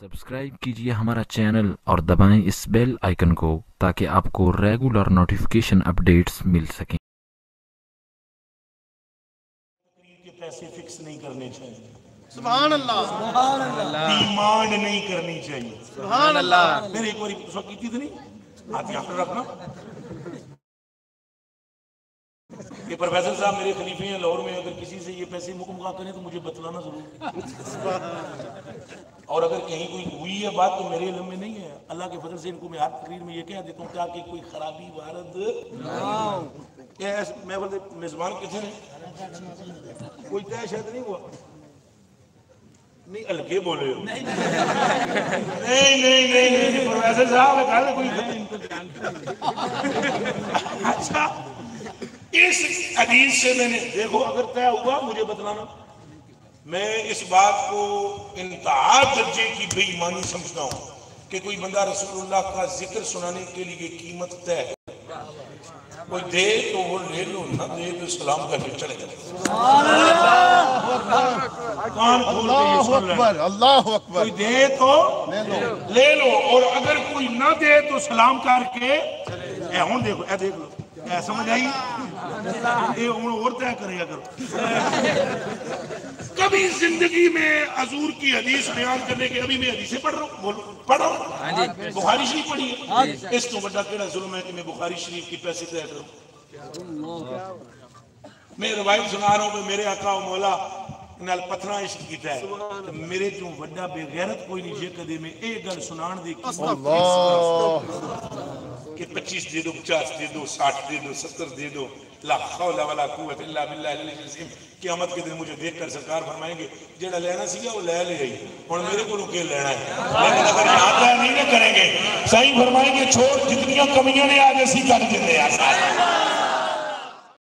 Subscribe कीजिए हमारा channel और दबाएं इस बेल आइकन को ताकि आपको रेगुलर नोटिफिकेशन अपडेट्स मिल सकें। के पैसे फिक्स नहीं करने चाहिए। सुभान अल्लाह, सुभान अल्लाह, डिमांड नहीं करनी चाहिए। सुभान अल्लाह। मेरे एक बार उस वक्त की थी नहीं, हाथ यहाँ पर रखना। ये प्रोफेसर साहब मेरे खलीफे हैं लाहौर में, अगर किसी से ये पैसे मुकम्मा करें तो मुझे बतलाना जरूर। और अगर कहीं कोई हुई है बात तो मेरे इल्म में नहीं है, अल्लाह के फजल से इनको मैं हर तकरीर में ये कह देता हूँ ताकि कोई खराबी वारद मैं बोलते मेजबान कितने ने कोई तय शायद नहीं हुआ, नहीं हल्के बोले हो। नहीं प्रोफेसर साहब कोई। अच्छा, इस हदीस से मैंने देखो अगर तय हुआ मुझे बतलाना। मैं इस बात को इंतहा दर्जे की बेईमानी समझता हूँ कि कोई बंदा रसूलुल्लाह का जिक्र सुनाने के लिए कीमत तय है। कोई दे तो वो ले लो, ना दे तो सलाम करके चले जाए। अल्लाह अकबर। कोई दे तो ले लो और अगर कोई ना दे तो सलाम करके हूं देखो ए देख लो, समझ आई? ये और तय करेगा करो। कभी जिंदगी में हजूर की हदीस बयान करने के, अभी मैं हदीसें पढ़ रहा हूँ, बोलो पढ़ रहा हूँ, बुखारी शरीफ पढ़ी है। इस तो बड़ा केड़ा जुल्म है कि मैं बुखारी शरीफ की पैसे तय करूँ। मैं रवायत सुना रहा हूँ कि मेरे आका मौला नाल पत्थरा इश्क कीता है, मेरे जो वड्डा बेगैरत कोई नहीं जे कदे में एक गल सुनाण दी कि 25 दे दो, 50 दे दो, 60 दे दो, 70 दे दो, ला हौला वला कुव्वत इल्ला बिल्लाह अज़ीम। क़यामत के दिन मुझे देखकर सरकार फरमाएंगे जेड़ा लेना सीगा वो ले ले गई, हुण मेरे को के लेना है। लेकिन अगर यहाँ तय नहीं ना करेंगे, साईं फरमाएंगे छोड़ जितनियां कमियां ने आज असीं कर दिंदे आ।